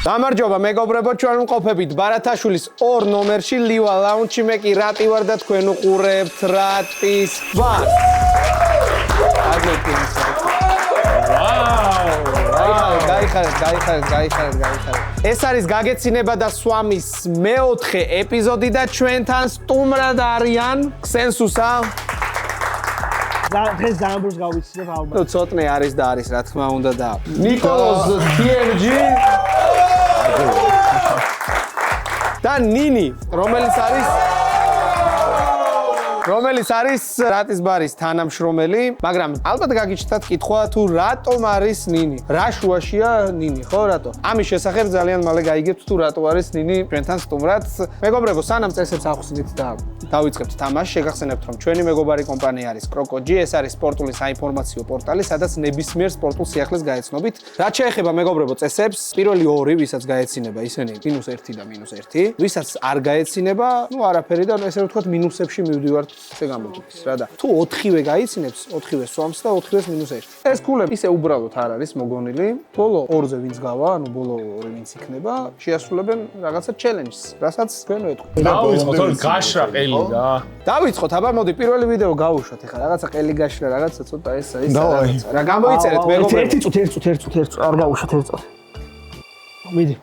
გამარჯობა მეგობრებო, ჩვენ ვმყოფებით ბარათაშვილის 2 ნომერში ლივა ლაუნჯში. მე კი რატი ვარ და თქვენ უყურებთ რატის ბარს. გაიხარეთ. ეს არის გაგეცინება და სვამის მეოთხე ეპიზოდი და ჩვენთან სტუმრად არიან ქსენსუსა. დღეს ზამბურს გავიცნებ ალბათ. ნუ ცოტნე არის და არის რა თქმა უნდა და ნიკოლოზ TMG და ნინი, რომელიც არის რატის ბარის თანამშრომელი, მაგრამ ალბათ გაგიჩნდათ კითხვა თუ რატომ არის ნინი? რა შუაშია ნინი, ხო, რატო? ამის შესახებ ძალიან მალე გაიგებთ თუ რატო არის ნინი ჩვენთან სტუმრად. მეგობრებო, სანამ წესებს ახსნით და დავიწყებთ თამაში, შეგახსენებთ რომ ჩვენი მეგობარი კომპანია არის Crocodgy, ეს არის სპორტული საინფორმაციო პორტალი, სადაც ნებისმიერ სპორტულ სიახლეს გაეცნობით. რაც შეეხება მეგობრებო წესებს, პირველი 2, ვისაც გაეცინება, ისინი -1 და -1, ვისაც არ გაეცინება, ნუ არაფერი და ესე ვთქვათ მინუსებში მივდივართ. ესე გამოგვიქს რა და თუ 4-ვე გაიცინებს 4-ვე სვამს და 4-ვეს -1. ეს ქულები ისე უბრალოდ არ არის მოგონილი. ბოლო 2-ზე ვინც გავა, ანუ ბოლო 2 ვინც იქნება, შეასრულებენ რაღაცა ჩელენჯს, რასაც თქვენ ვეთქვით. დავიწყოთ ორი გაშრა ყელი რა. დავიწყოთ, აბა მოდი პირველი ვიდეო გავუშვათ ეხლა. რაღაცა ყელი გაშრა, რაღაცა ცოტა ეს რაღაცა. რა გამოიწერეთ მეგობრებო? 1 წუთი, არ გავუშვათ 1 წუთი. მიდი.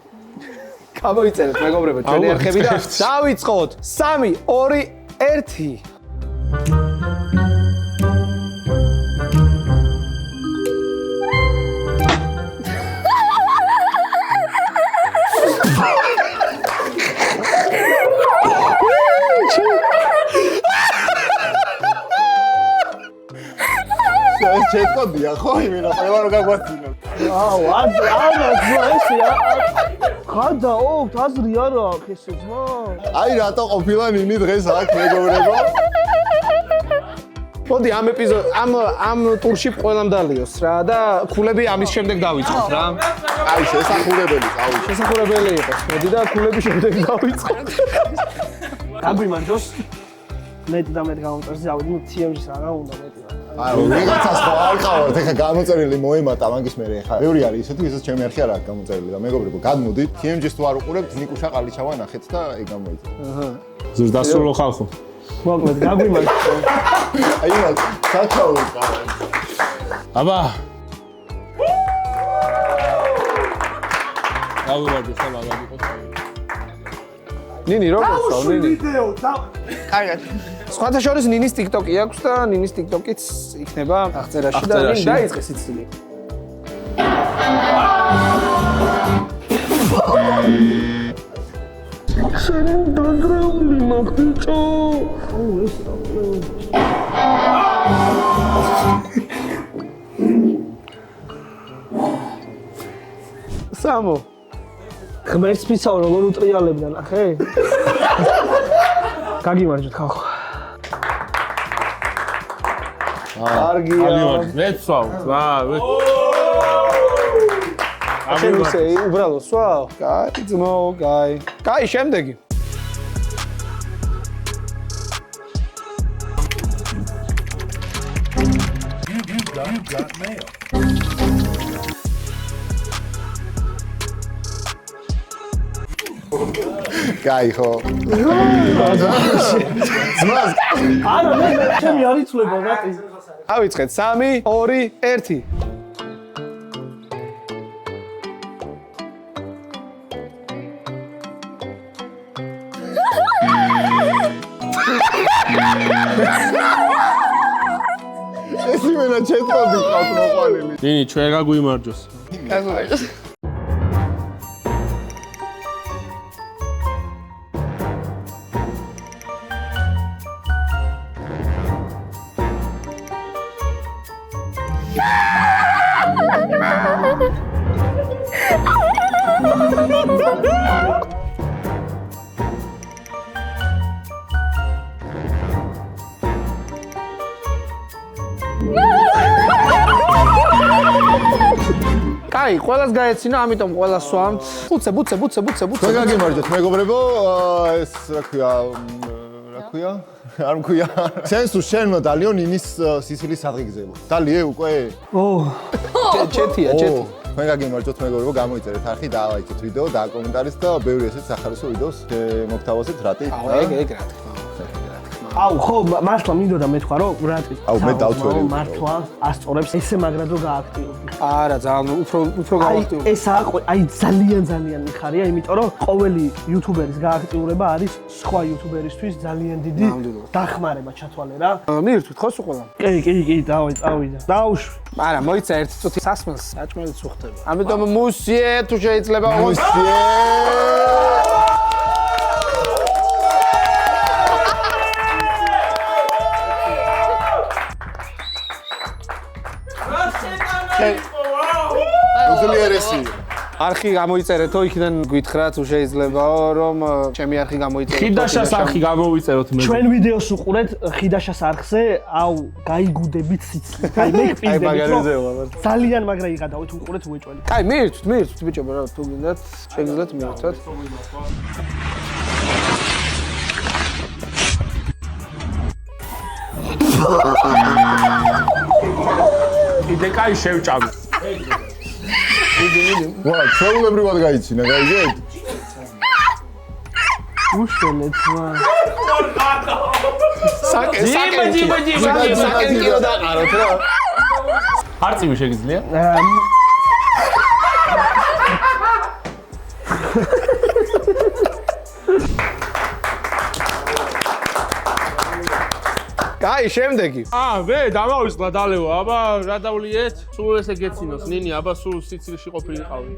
გამოიწერეთ მეგობრებო, ჩვენი არხები და დავიწყოთ. 3, 2, 1. ჩეთყოდია ხო იმენა ყველა რო გაგვაცინო. ესია. გადაო, აზრი არ აქვს ეს ძმა. აი რატო ყოფილა ნინი დღეს აქ მეგობრებო? მოდი ამ ტურში ყველამ დალიოს რა და ქულები ამის შემდეგ დავიწყოთ რა. აი შესახურებელი ყავი. შესახურებელი იყოს. მოდი და ქულები შემდეგ დავიწყოთ. გაგვიმარჯოს. მეტი და მეტი გამომწერს ავიდი TMG-ს რა უნდა მეტი. აი ვიღაცას ხო არ ყავართ ეხა გამოწერილი მოემატა მაგის მე ეხა. ბევრი არის ისეთი ვისაც ჩემი არხი არ აქვს გამოწერილი და მეგობრებო გადმოდით TMG-ს თუ არ უყურებთ ნიკუშა ყალიჩავა ნახეთ და ეგ გამოიწევთ. ზურდასრულო ხალხო. მოკლედ გაგვიმარჯოს. აი მაგ საჩაური ყავა. აბა. გავიმარჯოს ხოლმე გაგიყოთ. ნინი როგორ ვსვამ ნინი? ვიდეო და კარგად. სხვათა შორის ნინის TikTok-ი აქვს და ნინის TikTok-იც იქნება აღწერაში და ნინი დაიწყე სიცილი. შენ დაგრეული მაგდიჭო. ეს სამო ღმერთს მისაო როგორ უტრიალებდა ნახე? გაგიმარჯოთ ხალხო. კარგია. მეც სვავ. შენ ისე უბრალოდ სვავ. კაი ძმო, კაი. კაი შემდეგი. კაი ხო. ძმას არა მე ჩემი არ იცვლება რატი. ავიწყეთ 3, 2, 1. ეს იმენა ჩეთყოდი ყავთ მოყალილი. ნინი ჩვენ გაგვიმარჯოს. გაგვიმარჯოს. კაი, ყველას გაეცინა, ამიტომ ყველა სვამთ. ბუცე. თქვენ გაგიმარჯოთ მეგობრებო, ეს რა ქვია? არ მქვია. სენსუ შენმა დალიო ნინის სიცილის სადღიგზელო. დალიე უკვე? ო. ჩეთია. თქვენ გაგიმარჯვოთ მეგობრებო, გამოიწერეთ არხი, დაალაიქეთ ვიდეო, დააკომენტარეთ და ბევრი ესეთ სახალისო ვიდეოს მოგთავაზებთ რატი. ეგ რა თქმა უნდა. აუ ხო მართლა მინდოდა მეთქვა რომ რატი აუ მე დავწვევი მართლა ასწორებს ესე მაგრად რო გააქტიურდი არა ძალიან უფრო გავაქტიურდი ეს აი ძალიან მიხარია იმიტომ რომ ყოველი იუთუბერის გააქტიურება არის სხვა იუთუბერისთვის ძალიან დიდი დახმარება ჩათვალე რა მიირთვით ხო სულ ყველა კი წავიდა დაუშვი არა მოიცა ერთი წუთი სასმელს საჭმელიც უხდება ამიტომ მუსიე თუ შეიძლება მუსიე უძლიერესი არხი გამოიწერეთო იქიდან გვითხრათ თუ შეიძლებაო რომ ჩემი არხი გამოიწეროთ ხიდაშას არხი გამოვიწეროთ მე ჩვენ ვიდეოს უყურეთ ხიდაშას არხზე აუ გაიგუდებით სიცილით აი მე გპირდებით ძალიან მაგრა იღადავით უყურეთ უეჭველი აი მიირთვით ბიჭებო რა თუ გინდათ შეგიძლიათ მიირთვათ იდე კაი შევჭამი ვა ჩვეულებრივად გაიცინა გაიგეთ უშველეთ ვა საკენ დაყაროთ რა არწივი შეგიძლია კაი შემდეგი მე დამავისლა დალევა აბა რა დავლიეთ სულ ესე გეცინოს ნინი აბა სულ სიცილში ყოფილიყავი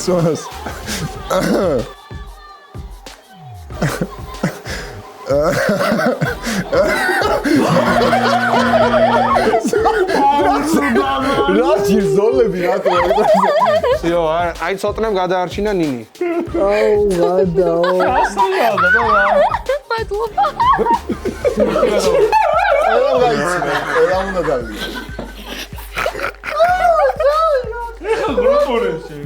სოს რა ჯირზოლები რატო იო აი ცოტნემ გადაარჩინა ნინი აუ გადაო სასწაულდა და მადლობა რა გაიცინა რა უნდა გავიგე გრუპურებში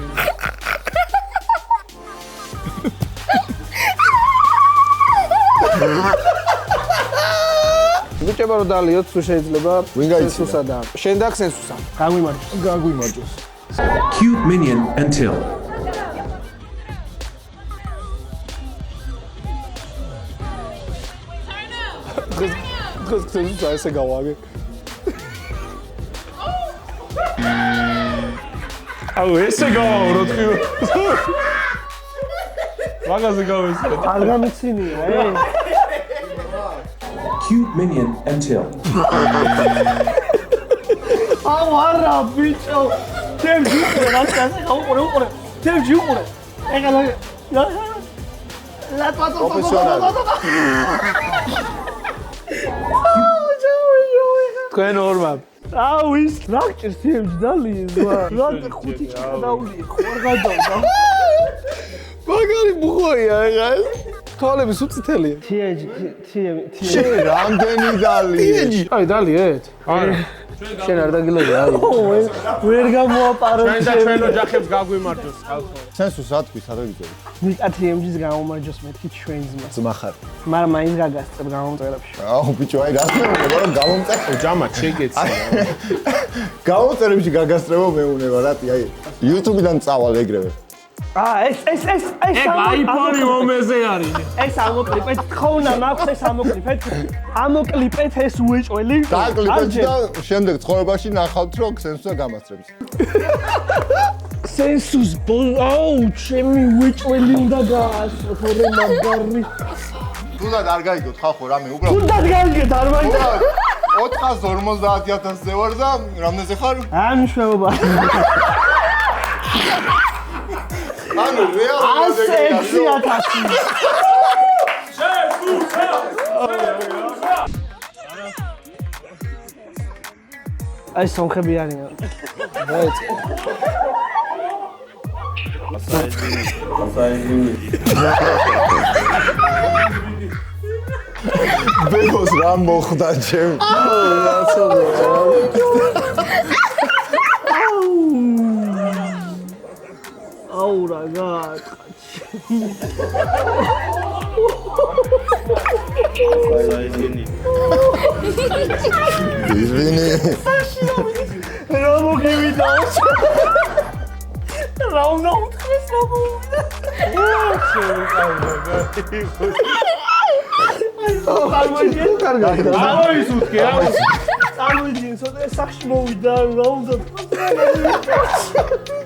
ბიჭებო რომ დალიოთ თუ შეიძლება ვინ გაიცინა? სენსუსა და შენ და სენსუსა გაგვიმარჯოს Cute minion until. დღეს სენსუსა ესე გავაგე აუ ესე გავა რო თქვი მაგაზე გავესე არ გამიცინია Cute minion until. აუ არა ბიჭო ჩემ ჯიუყურე რასკაზე გაუყურე ჩემ ჯიუყურე ეგა ლა პროფესიონალი თქვენ ორმა აუ ის რა გჭირს ჩემ დალიეს რა ხუთი ჭირა დაულიე ხوار გადავდა მაგარი ბუხოია ეგა თვალები სუწითელია თიეჯი შენ რამდენი დალიე აი დალიეთ არა შენ არ დაგილოდი აი ვერ გამოაპარო ჩვენ და ჩვენ ოჯახებს გაგვიმარჯოს ხალხო სენსუს რა თქვი სადაგიწევი ნიკა თიემჯის გამომარჯოს მეთქი ჩვენ ძმას ძმახარ მაგრამ მაინც გაგასწრებ გამომწერებში აუ ბიჭო აი რა თქმა რომ გამომწერე ჯამად შეგეცი გამომწერებში გაგასწრებო მეუნება რატი აი YouTube-დან წავალ ეგრევე ეს აიფონი მომეზე არის ეს ამოკლიპეთ ხონა მაქვს ეს ამოკლიპეთ ეს უეჭველი დაკლიპეთ და შემდეგ ცხოვრებაში ნახავთ რომ სენსუსა გამასწრებს სენსუს აუ ჩემი უეჭველი უნდა გაასწრო თორე მაგარი თუნდაც არ გაიგოთ ხალხო რამე უბრალოდ თუნდაც გაიგეთ არ მაინდა 450,000-ზე ვარ და რამდენზე ხარ? ამშვეობა ანუ რეალურად 600,000 აი სომხები არიან ბებოს რა მოხდა ჩემ? აუ რა გააწყა. ისვინი. რა მოგივიდა? რა უნდა უთხრეს რა მოვიდა? წარმოიდგინე, ცოტა სახში მოვიდა, რა უნდა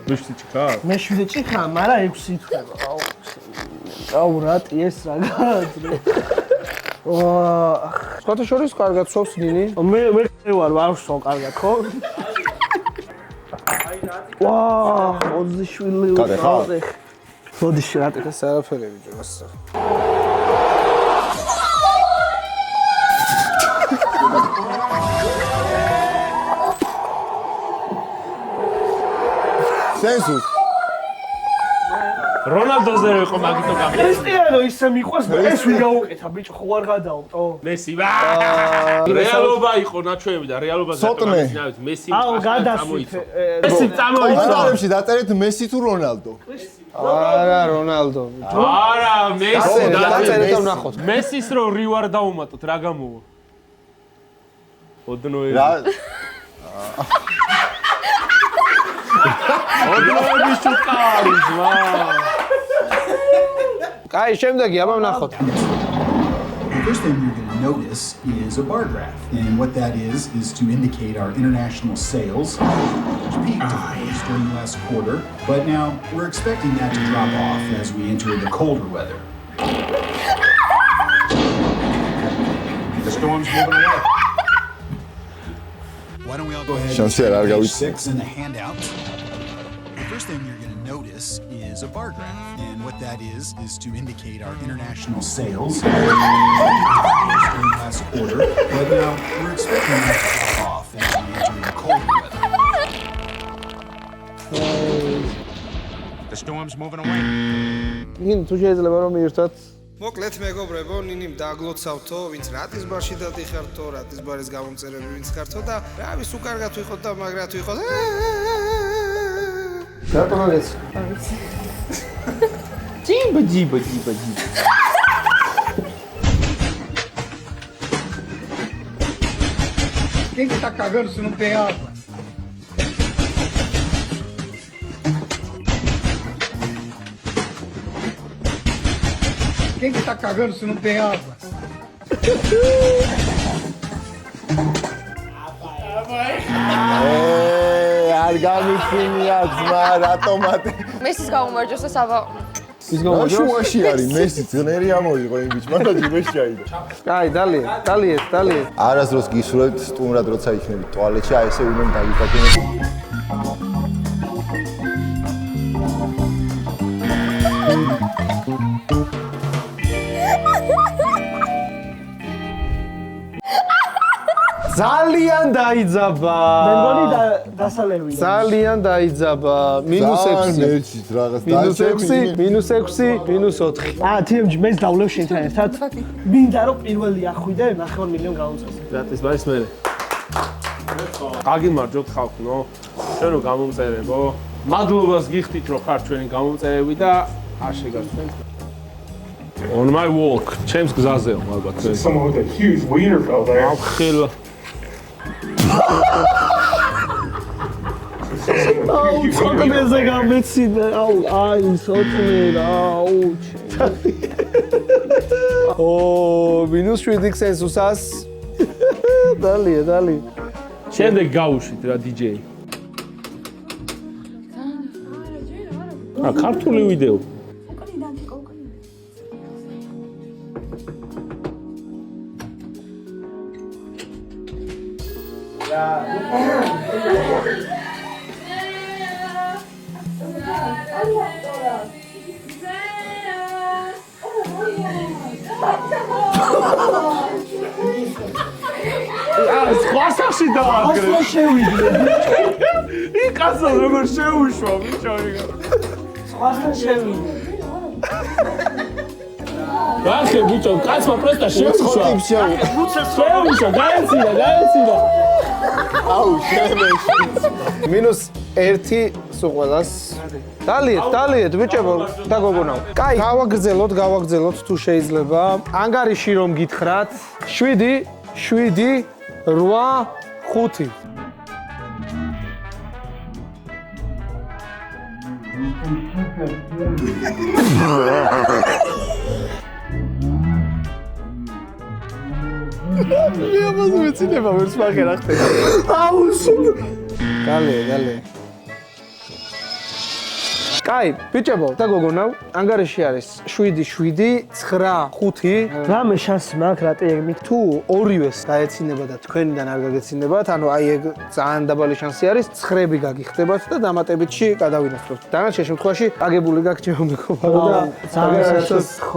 მეშვიდე ჭიქა? მეშვიდე ჭიქა, მაგრამ 6 ითქვა. აუ რატი ეს რა გააძლე. სხვათა შორის კარგად სვავს ნინი. მე ვარ ვარსო კარგად, ხო? ვაა, 20 შვილი გადახარ? მოდი რატი ეს არაფერი ბიჭო, მასა. სენსუს. რონალდოზე რო იყო მაგითო გამი. კრისტიანო ისე მიყვას და ეს ვინ გაუკეთა ბიჭო, ხო არ გადაუტო? მესი რეალობა იყო ნაჩვენები და რეალობაზე სოტნე. მესი აუ გადასვით. მესი წამოიწყო. კომენტარებში დაწერეთ მესი თუ რონალდო. არა, რონალდო. არა, მესი დაწერეთ და ვნახოთ. მესის რო რივარ დაუმატოთ რა გამოვა? ოდნოე. რა ოდნოე შუტკარის ვა. კაი, შემდეგი აბა ვნახოთ. The first thing you're going to notice is a bar graph. And what that is to indicate our international sales, which peaked, of course, during the last quarter. But now we're expecting that to drop off as we enter the colder weather. The storm's moving away. Why don't we all go ahead and Chance turn to არ page გავიცი. 6 in the handout. The first thing you're going to notice is a bar graph. And what that is to indicate our international sales during the last quarter. But now we're expecting that to drop off as we enter the colder weather. The storm's moving away. ნინი, თუ შეიძლება რომ მიირთოთ. მოკლედ მეგობრებო, ნინიმ დაგლოცავთო, ვინც რატის ბარში დადიხართო, რატის ბარის გამომწერები ვინც ხართო და რავი, სულ კარგად ვიყოთ და მაგრად ვიყოთ. რატომ არის? ჯიბა. Quem que tá cagando se não tem água? Quem que tá cagando se não tem água? არ გამიფინია ძმა რატომატი. მესის გაუმარჯოს და საბა ის გამარჯვოს? შუაში არის მესი ძნერი ამოიღო იმ ბიჭმა და ჯიბეში ჩაიდო. კაი, დალი. არასდროს გისურვებთ სტუმრად როცა იქნებით ტუალეტში, აი ესე ვინმე დაგიკაკინეთ. ძალიან დაიძაბა. მე მგონი დასალევია. ძალიან დაიძაბა. -6. მეჩით რაღაც -6, -4. TMG მეც დავლევ შენთან ერთად. მინდა რომ პირველი ახვიდე 9 მილიონი გაუწეს. რატის ბარის მერე. გაგიმარჯოთ ხალხო, ჩვენო გამომწერებო. მადლობას გიხდით რომ ხართ ჩვენი გამომწერები და არ შეგარჩენთ. On my walk, ჩემს გზაზეო ალბათ. Someone with a huge wiener fell there. ახელ აუ, ცოტნეზე გამეცინე. აი, ცოტნე, აუ. -7 სენსუსას. დალი. შემდეგ გავუშვით რა DJ. ქართული ვიდეო. სხვასახში დააგრე. ასე შევიდე. იკაცო როგორ შეუშვა ბიჭო. ასე შევიდე. გახე ბიჭო, კაცმა პროსტა შეუშვა. ხოტიფ შეუ. შეუშვა, გაეცინა. აუ, შემეში. -1 სულ ყველას. დალიეთ, ბიჭებო და გოგონაო. კაი, გავაგრძელოთ თუ შეიძლება. ანგარიში რომ გითხრათ, 7, 8, 5. მე ამას მეცინება ვერც მაგერა ხდება. აუ, სულ. გალე. კაი, ბიჭებო და გოგონაო, ანგარიში არის 7, 7, 9, 5. რამე შანსი მაქვს რატი ეგ თუ ორივეს გაეცინება და თქვენიდან არ გაგეცინებათ, ანუ აი ეგ ძალიან დაბალი შანსი არის, 9-ები გაგიხდებათ და დამატებითში გადავინახოთ. დანარჩენ შემთხვევაში აგებული გაქვს ჩემო მეგობარო და ძალიან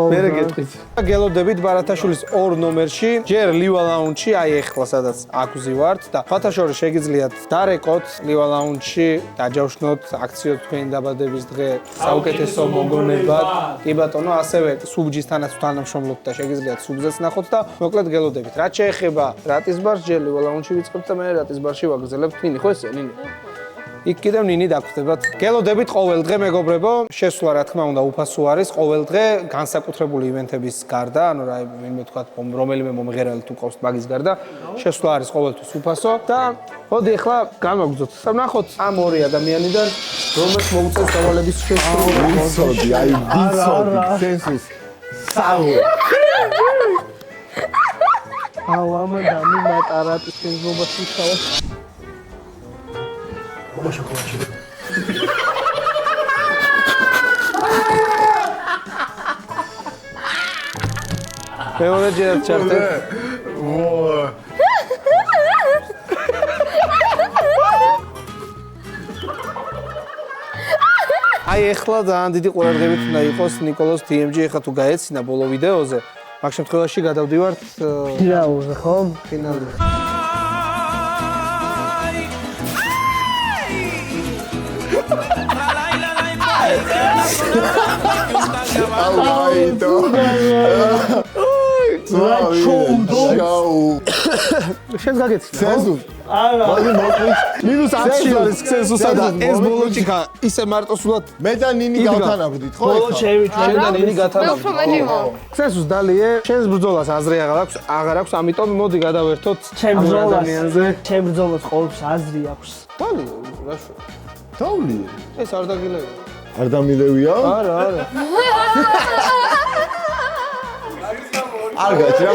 მერე გეტყვით. გელოდებით ბარათაშვილის 2 ნომერში, ჯერ ლივა ლაუნჯში, აი ეხლა სადაც აკუზივართ და ფათაშორი შეგიძლიათ დარეკოთ ლივა ლაუნჯში, დაჯავშნოთ აქციო თქვენი დაბადების დღე საუკეთესო მოგონებად. კი ბატონო, ასევე სუბჯისთანაც თანამშრომლობთ და შეგიძლიათ სუბზეც ნახოთ და მოკლედ გელოდებით. რაც შეეხება რატის ბარს, ჯერ ლივა ლაუნჯში ვიწყებთ და მე რატის ბარში ვაგრძელებთ. ნინი, ხო ესეა, ნინი? იქ კიდევ ნინი დაგვხდებათ. გელოდებით ყოველ დღე მეგობრებო, შესვლა რა თქმა უნდა უფასო არის ყოველ დღე განსაკუთრებული ივენთების გარდა, ანუ რა ვინმე თქვა რომელიმე მომღერალი თუ ყავს მაგის გარდა, შესვლა არის ყოველთვის უფასო და მოდი ახლა განვაგრძოთ. ნახოთ ამ ორი ადამიანიდან რომელს მოუწევს დავალების შესრულება. ვიცოდი, აი ვიცოდი, სენსუს. საუ. აუ ამადამი მატარატის შეზღუდვას ვიხავთ. მეორე ჯერაც ჩართე. აი ეხლა ძალიან დიდი ყურადღებით უნდა იყოს ნიკოლოს TMG ეხლა თუ გაეცინა ბოლო ვიდეოზე, მაგ შემთხვევაში გადავდივართ ფინალზე, ხო? ფინალზე. აუ, შენ გაგეცინა. სენსუს. არა. მოდი მოკლედ. -10 არის ქსენსუსა და ეს ბოლოჭიქა ისე მარტოსულად მე და ნინი გავთანაბრდით, ხო? ბოლო შევიჩვენე. შენ და ნინი მე უფრო გათანაბრდით. მეტი მო. ქსენსუს დალიე, შენს ბრძოლას აზრი აღარ აქვს, ამიტომ მოდი გადავერთოთ ჩემ ამ ბრძოლას ადამიანზე. ჩემ ბრძოლას ყოველთვის აზრი აქვს. დალიე, რაშო? თავლი. ეს არ დაგილევია. არ დამილევია? არა. არ გაჭრა.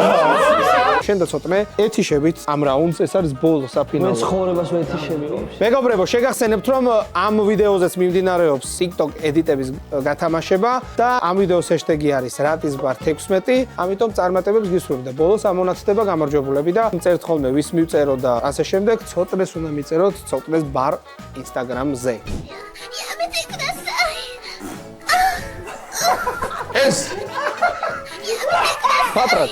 შენ და ცოტნე ეთიშებით ამ რაუნდს, ეს არის ბოლო მე საფინალო. ცხოვრებას ვეთიშები. მეგობრებო, შეგახსენებთ რომ ამ ვიდეოზეც მიმდინარეობს TikTok ედიტების გათამაშება და ამ ვიდეოს ჰეშტეგი არის ratisbar 16, ამიტომ წარმატებებს გისურვებთ და ბოლოს ამონათდება გამარჯვებულები და წერთ ხოლმე ვის მივწერო და ასე შემდეგ, ცოტნეს უნდა მიწეროთ ცოტნეს bar Instagram-ზე. ეს Патрат.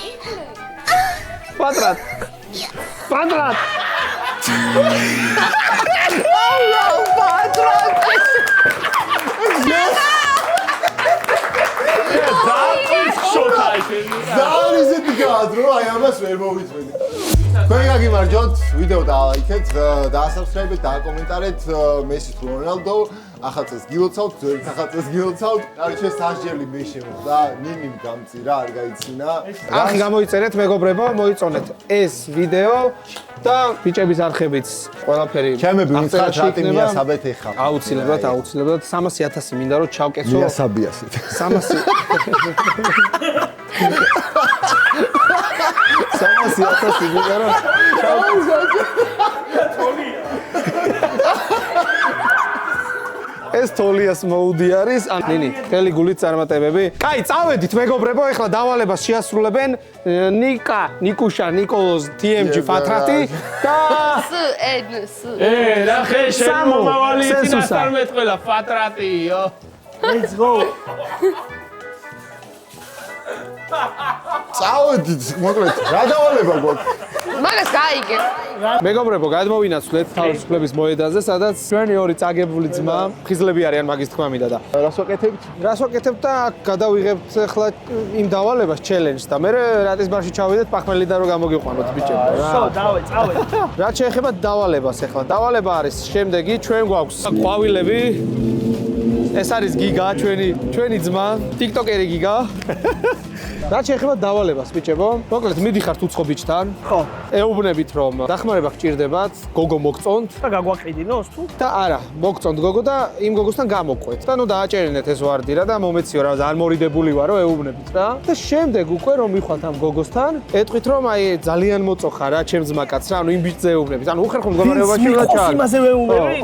ძალიან ისეთი გაადრო, აი ამას ვერ მოვიწვევი. თქვენ გაგიმარჯოთ, ვიდეო დაალაიქეთ, დაასაბსკრაიბეთ, დააკომენტარეთ, მესი თუ რონალდო, ახალწელს გილოცავთ, ძველი ახალწელს გილოცავთ. კარგი, სასჯელი მე შემოხდა, ნინიმ გამწირა, არ გაიცინა. ახი გამოიწერეთ მეგობრებო, მოიწონეთ ეს ვიდეო და ბიჭების არხებიც ყველაფერი ჩემები ვინცხრათ რატი მიასაბეთ ეხა. აუცილებლად 300,000 მინდა რომ ჩავკეცო. მიასაბიასეთ. 300,000 მინდა რომ ეს თოლიას მოუდი არის, ნინი, თელი გულით წარმატებები. კაი, წავედით მეგობრებო, ეხლა დავალებას შეასრულებენ ნიკუშა, ნიკოლოზ, TMG ფათრატი და ნახე შენ მომავალი წინასწარ მეტყველა ფათრატიო. Let's go. წავედით, მოკლედ, რა დავალება გვაქვს? მაგას გაიგე. მეგობრებო, გადმოვინაცვლეთ თავისუფლების მოედანზე, სადაც ჩვენი ორი წაგებული ძმა ხიზლები არიან მაგის თქმა მინდა და რას ვაკეთებთ? რას ვაკეთებთ და გადავიღებთ ახლა იმ დავალებას ჩელენჯს და მე რატის ბარში ჩავიდეთ პახმელიდან რომ გამოგიყვანოთ ბიჭები რა. სო, დავე, წავე. რაც შეეხება დავალებას ახლა. დავალება არის შემდეგი, ჩვენ გვაქვს ყვავილები. ეს არის გიგა, ჩვენი ძმა, TikTok-ერი გიგა. რაც შეეხება დავალებას, ბიჭებო, მოკლედ მიდიხართ უცხო ბიჭთან. ხო. ეუბნებით რომ დახმარება გჭირდებათ, გოგო მოგწონთ და გაგვაყიდინოს თუ? და არა, მოგწონთ გოგო და იმ გოგოსთან გამოგყვეთ. და ნუ დააჭერინეთ ეს ვარდი რა და მომეციო რა, ძალიან მორიდებული ვარო, ეუბნებით რა. და შემდეგ უკვე რომ მიხვალთ ამ გოგოსთან, ეტყვით რომ აი ძალიან მოწოხა რა, ჩემ ძმაკაც რა, ანუ იმ ბიჭზე ეუბნებით. ანუ უხერხულ მდგომარეობაში უნდა ჩააგდოთ. იმაზე ვეუბნები?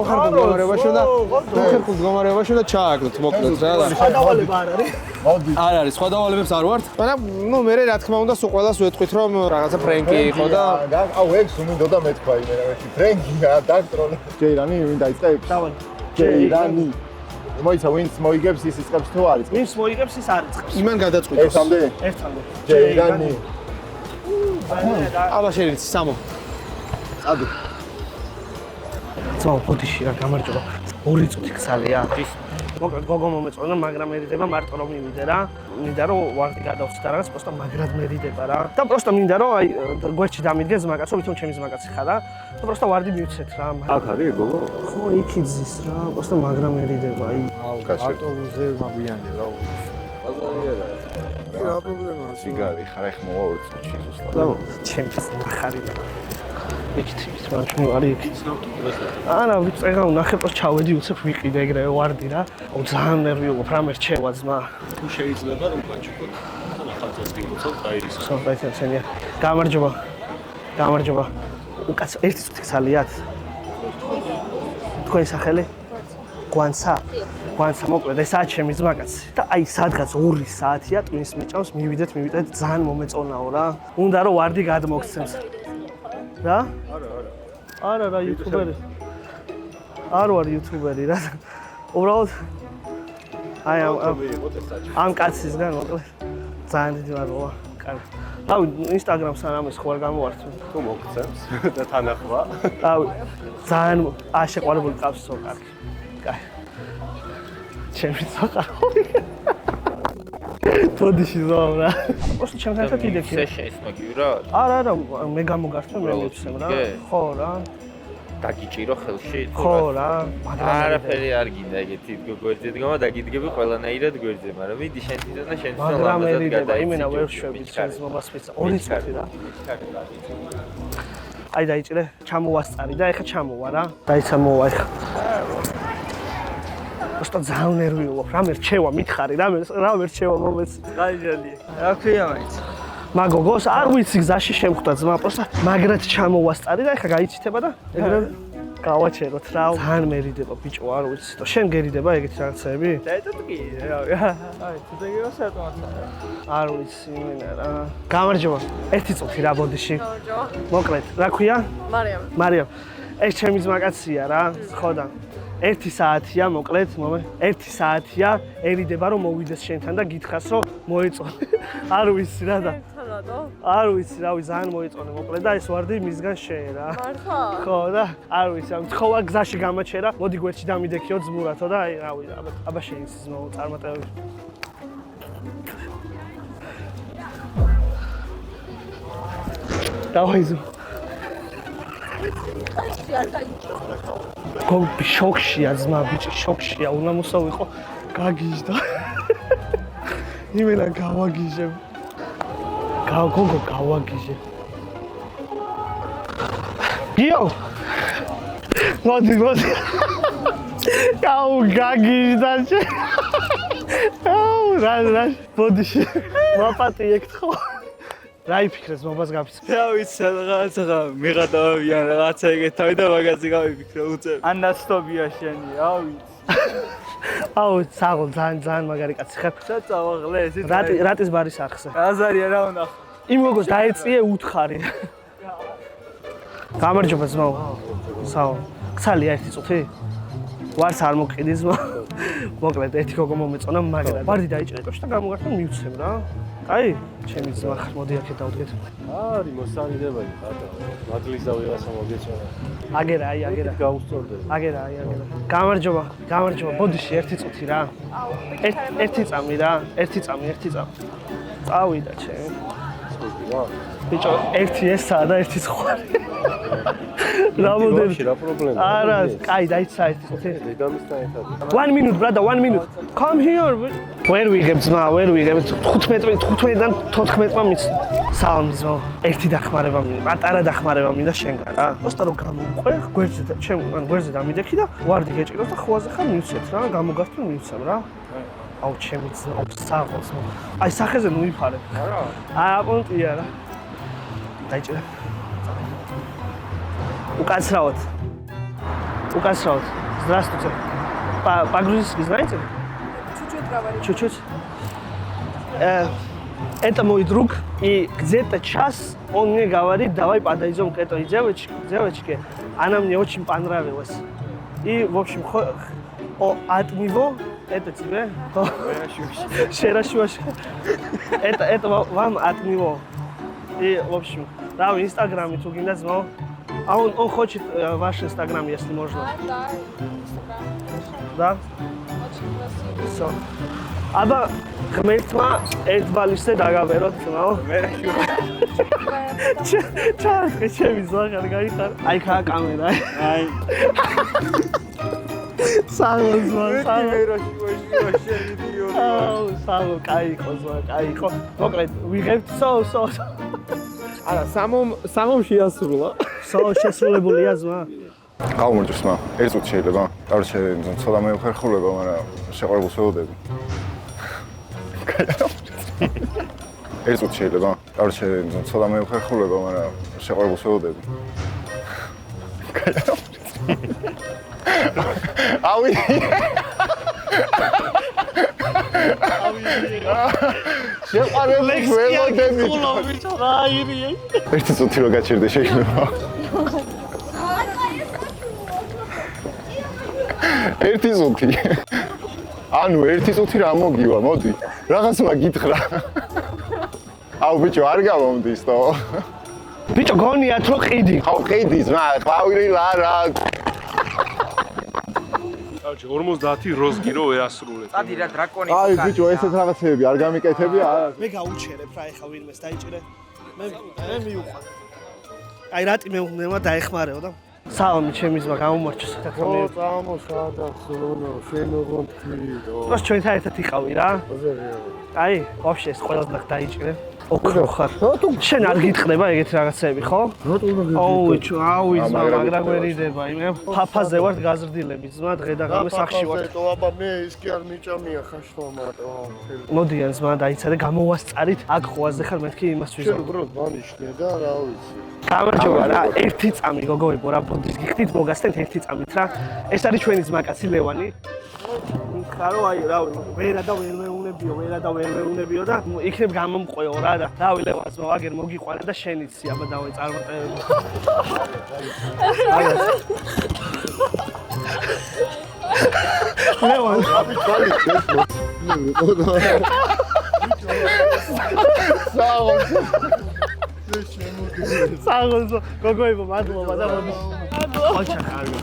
უხერხულ მდგომარეობაში უნდა ჩააგდოთ, მოკლედ რა. დავალება არ არის? არ არის, სხვა დავალებებს არ ვართ. მაგრამ ნუ მე რა თქმა უნდა სულ ყველას ვეთქვით რომ რაღაცა ფრენკი იყო და აუ ეგ სუმინდოდა მეთქვა იმერეთი ფრენკია დაქტროლე. ჯეირანი ვინ დაიწყებს? დავალი. ჯეირანი. მოიცა ვინც მოიგებს ის იწყებს თუ არის? ვინც მოიგებს ის არ იწყებს. იმან გადაწყვიტოს. ერთამდე? ერთამდე. ჯეირანი. აბა შეიძლება სამო. წადო. ძმაო, ფოტიში რა გამარჯობა. 2 წუთი გზალია. მოკლედ გოგო მომეწონა, მაგრამ მერიდება მარტო რომ მივიდე რა. მინდა რომ ვარდი გადავხსნით და რაღაც პროსტა მაგრად მერიდება რა. და პროსტა მინდა რომ აი გვერდში დამიდგე ძმაკაცო, ვითომ ჩემი ძმაკაცი ხარ და პროსტა ვარდი მივცეთ რა. აქ არის გოგო? ხო, იქ იძის რა, პროსტა მაგრა მერიდება აი. ავტობუსზე მაბიანი რა. რა პრობლემაა? სიგარი ხარ ახ მოვა 2 წუთში ზუსტად. და ჩემს ნახარი და იქით მაგრამ არის იქით. არა, ვიწეღა ვნახე პროს ჩავედი უცებ ვიყიდე ეგრევე ვარდი რა. აუ ძალიან ნერვი ვიყო, რა მერჩევა ძმა. თუ შეიძლება რომ გაჩუქოთ თან ახალწელს გიგოცოთ გაირისო. სოფაიცენია. გამარჯობა. გამარჯობა. უკაც 1 წუთი გცალიათ. თქვენი სახელი? გვანცა. გვანცა მოკლედ ესაა ჩემი ძმაკაცი. და აი სადღაც 2 საათია ტვინს მიჭავს, მივიდეთ ძალიან მომეწონაო რა. უნდა რომ ვარდი გადმოგცემს. რა? არა რა იუთუბერი. არ ვარ იუთუბერი რა. უბრალოდ აი ამ კაცისგან მოკლედ ძალიან დიდი მადლობა. კარგი. აუ ინსტაგრამს ამის ხო არ გამოვართ თუ მოგცემს და თანახმა. აუ ძალიან აშეყვარებული ყავსო კარგი. კარგი. ჩემი საყაროი. თოდიში ზავ რა. просто ჩემთან ერთად იდექი. შეისმოგი რა. არა, მე გამოგართვა მე მივცემ რა. ხო რა. დაგიჭირო ხელში. ხო რა. არაფერი არ გინდა ეგეთი გვერდზე დგომა დაგიდგები ყველანაირად გვერდზე, მაგრამ მიდი შენ თვითონ და შენ თვითონ მაგრამ მერიდება იმენა ვერ შვები ჩემს მომას ფიცა 2 წუთი რა. აი დაიჭირე, ჩამოვასწარი და ეხა ჩამოვა რა. დაიცა მოვა ეხა. просто ძალიან ნერვი ვიყო. რა მერჩევა მითხარი, რა მერჩევა მომეც. გაიჟალია. რა ქვია მაინც? მაგოგოს არ ვიცი გზაში შემხვდა ძმა, просто მაგრად ჩამოვასწარი და ეხა გაიცითება და ეგრე გავაჩეროთ რა. ძალიან მერიდება ბიჭო, არ ვიცი. და შენ გერიდება ეგეთი რაღაცები? დაეთოთ კი, რავი. აი, თუ დაგივა საათმაცა. არ ვიცი იმენა რა. გამარჯობა. 1 წუთი რა ბოდიში. გამარჯობა. მოკლედ, რა ქვია? მარიამ. მარიამ. ეს ჩემი ძმაკაცია რა, ხოდა. 1 საათია მოკლედ, 1 საათია ერიდება რომ მოვიდეს შენთან და გითხრას რომ მოეწონე. არ ვიცი რა და. არ ვიცი, რავი, ძალიან მოეწონე მოკლედ და ეს ვარდი მისგან შეე რა. მართლა? ხო და არ ვიცი, ამ თხოვა გზაში გამაჩერა, მოდი გვერდში დამიდექიო ძმურათო და აი რავი, აბა შეინს ძმო წარმატებები. დავაი ძმო. გოგო შოქშია ძმა ბიჭი შოქშია უნდა მოსავიყო გაგიჟდა იმენა გავაგიჟებ გოგო გავაგიჟებ გიო მოდი აუ გაგიჟდა აუ რა ბოდიში მაპატი ეკთხო რა იფიქრეს მომას გაფიცე? რა ვიცი, რაღაცა მიღატავებიან რაღაცა ეგეთ თავი და მაგაზე გავიფიქრე უწევ. ან ნაცნობია შენი, რა ვიცი. აუ, საღოლ ძალიან მაგარი კაცი ხარ. წავაღლე ესე. რატის ბარის არხზე. აზარია რა უნდა. იმ გოგოს დაეწიე უთხარი. გამარჯობა ძმაო. საო. გცალია 1 წუთი? ვარს არ მოკიდის, მოკლედ ერთი გოგო მომეწონა, მაგრამ ვარდი დაიჭირე ტოში და გამოგართვა მივცემ რა. აი, ჩემი ძმა ხარ, მოდი აქეთ დავდგეთ. არის მოსანიდებადი ხატა. მადლისა ვიღაცა მოგეწონა. აგერა, აი, აგერა. გაუსწორდები. აგერა, აი, აგერა. გამარჯობა, გამარჯობა. ბოდიში ერთი წუთი რა. ერთი წამი რა, ერთი წამი. წავიდა ჩემ. ბიჭო, ერთი ესაა და ერთი ხვარი. რამოდენ? რა პრობლემაა? არა, კაი, დაიცა ერთი წუთი. დედამისთან ერთად. 1 minute, brother, 1 minute. Come here. ვერ ვიღებ ძმა, ვერ ვიღებ. 15-დან 14-მა მის. სალამი ძმა. ერთი დახმარება მინდა, პატარა დახმარება მინდა შენგან რა. просто რომ გამომყვე, გვერდზე და ჩემ გვერდზე დამიდექი და ვარდი გეჭიროს და ხვაზე ხარ მივცეთ რა, გამოგართვი მივცემ რა. აუ ჩემი ძმა, საღოლს. აი სახეზე ნუ იფარე. არა. აა პონტია რა. დაიჭირე. Ukazraot. Здравствуйте. По-грузински знаете? Чуть-чуть говорю. Чуть-чуть. Это мой друг, и где-то час он мне говорит, давай подойдем к этой девочке. Она мне очень понравилась. И, в общем, от него, это тебе, это вам от него. И, в общем, да, в Инстаграме тугин знал. А он хочет ваш Инстаграм, если можно. Да, Инстаграм. Да? Очень красиво. Все. Აბა ღმერთმა ერთ ბალიშზე დაგაბეროთ, ძმაო. ჩარხე ჩემი ზაღარ გაიხარ. აი ხა კამერა. აი. სალო ზღვა. სალო კაი ხო. მოკლედ ვიღებთ სო. არა, სამომ შეასრულა. სო შესრულებულია ზღვა. გავუმარჯოს მა. ერთ წუთი შეიძლება. დარჩე ცოტა მეუხერხულება, მაგრამ შეყვარებულს ველოდები. ერთ წუთი შეიძლება. დარჩე ცოტა მეუხერხულება, მაგრამ შეყვარებულს ველოდები. ავი. შეყვარებულს ველოდები. ერთი წუთი რო გაჩერდე შეიძლება. ერთი წუთი. ანუ ერთი წუთი რა მოგივა, მოდი. რაღაც მაგითხრა. აუ ბიჭო, არ გამომდის თო. ბიჭო, გონიათ რომ ყიდი. აუ ყიდის, ყვავილი ლარა. აუჩი 50 როზგი რო ეასრულეთ. წადი რა დრაკონი. აი ბიჭო, ესეთ რაღაცები არ გამიკეთებია? მე გაუჩერებ რა ეხა ვინმეს დაიჭირე. მე მივუყვან. აი რატი მეუბნება დაეხმარეო და სალამი ჩემი ძმა გამომარჩოს საერთოდ. ო, წამოსადახსოვო, შენოგონთქიო. მას ჩვენთან ერთად იყავი რა. აი, ვაფშე ეს ყველასთან დაიჭირე. ოქრო ხარ. შენ არ გიტყდება ეგეთი რაღაცები, ხო? აუ, ძმა, მაგრა გვერიდება. მე ფაფაზე ვარ გაზრდილები, ძმა, დღე და ღამე სახში ვარ. აბა მე ის კი არ მიჭამია ხაშტომატო. მოდიან ძმა, დაიცადე, გამოვასწარით. აქ ხვაზე ხარ, მეთქი იმას ვიზამ. შენ უბრალოდ მანიშნე და რა ვიცი. გამარჯობა რა, ერთი წამი გოგოებო რა, ბოდის გიხდით მოგასცენთ ერთი წამით რა. ეს არის ჩვენი ძმაკაცი ლევანი. ხარო აი რა, ვერა და ვერ მეუნებიო და იქნებ გამომყვეო რა და რავი ლევანს მოვაგერ მოგიყვანე და შენიცი აბა დავაი წარმატებები. ლევან, აბი თვალი შეშო. საღოლს გოგოებო მადლობა და მოდი. ოჩა ხარგო.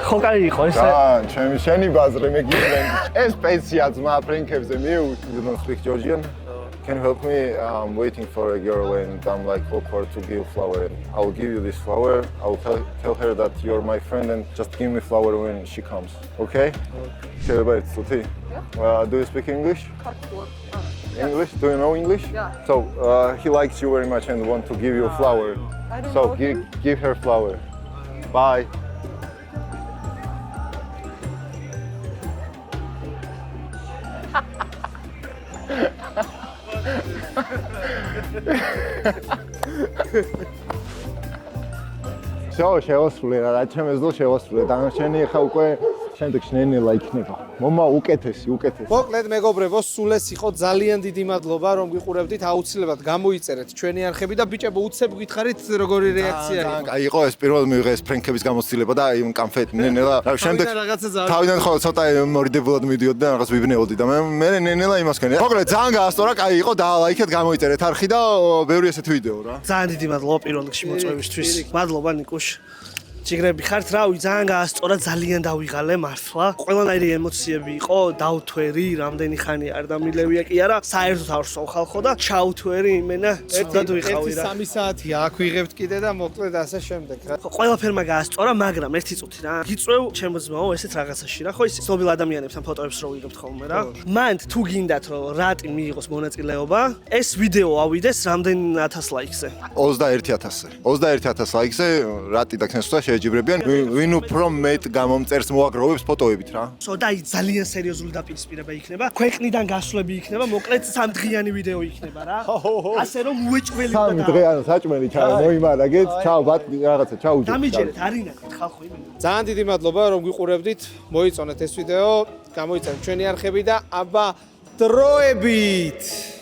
ხო კაი იყო ესე. და ჩემი შენი ბაზრე მე გიყვენ. ეს პენსია ძმა ფრენკებზე მიუვით. You don't speak Georgian? Can you help me? I'm waiting for a girl and I'm like awkward to give flower. I'll give you this flower. I'll tell her that you're my friend and just give me flower when she comes. Okay? შეიძლება ერთ წუთი? Do you speak English? English? Do you know English? Yeah. So he likes you very much and want to give you a flower. I don't So know. give her flower. Bye. შევასრულე რა, ჩემს დრო შევასრულე. დანარჩენი ხა უკვე შემდეგში ნენელა იქნება. მომა უკეთესი. მოკლედ მეგობრებო, სულ ეს იყო ძალიან დიდი მადლობა რომ გიყურებდით. აუცილებლად გამოიწერეთ ჩვენი არხები და ბიჭებო უცებ გითხარით როგორი რეაქცია იყო. აი იყო ეს პირველ მივიღე ეს ფრენკების გამოცდილება და აი კამფეტ ნენელა რა შემდეგ თავიდან ხოლმე ცოტა მორიდებულად მიდიოდა და რაღაც ვიბნეოდი და მე ნენელა იმას ქენი. მოკლედ ძალიან გაასწორა, კაი იყო და ლაიქეთ გამოიწერეთ არხი და ბევრი ესეთ ვიდეო რა. ძალიან დიდი მადლობა პირველ რიგში მოწვევისთვის. მადლობა ნიკუშ. ჯიგრები ხართ, რავი, ძალიან გაასწორა, ძალიან დავიღალე მართლა. ყველანაირი ემოციები იყო, დავთვერი, რამდენი ხანი არ დამილევია კი არა, საერთოდ არ ვსვავ ხალხო და ჩავთვერი იმენა, ცუდად ვიყავი რა. 1-3 საათია აქ ვიღებთ კიდე და მოკლედ ასე შემდეგ რა. ყველაფერმა გაასწორა, მაგრამ ერთი წუთი რა. გიწევ ჩემო ძმაო ესეთ რაღაცაში რა, ხო ის ცნობილ ადამიანებს ამ ფოტოებს რო ვიღებთ ხოლმე რა. მან თუ გინდათ რომ რატი მიიღოს მონაწილეობა, ეს ვიდეო ავიდეს რამდენი 1000 ლაიქზე. 21000. 21000 ლაიქზე რატი და ქნესვა შეჯიბრებიან. ვინ უფრო მეტ გამომწერს მოაგროვებს ფოტოებით რა. და აი ძალიან სერიოზული დაპირისპირება იქნება. ქვეყნიდან გასვლები იქნება, მოკლედ 3 დღიანი ვიდეო იქნება რა. ასე რომ უეჭველი და 3 დღე ანუ საჭმელი ჩაო მოიმარაგეთ. ჩაო ბატ რაღაცა ჩაო. დამიჯერეთ არინაკეთ ხალხო იმენა. ძალიან დიდი მადლობა რომ გიყურებდით. მოიწონეთ ეს ვიდეო, გამოიწერეთ ჩვენი არხები და აბა დროებით.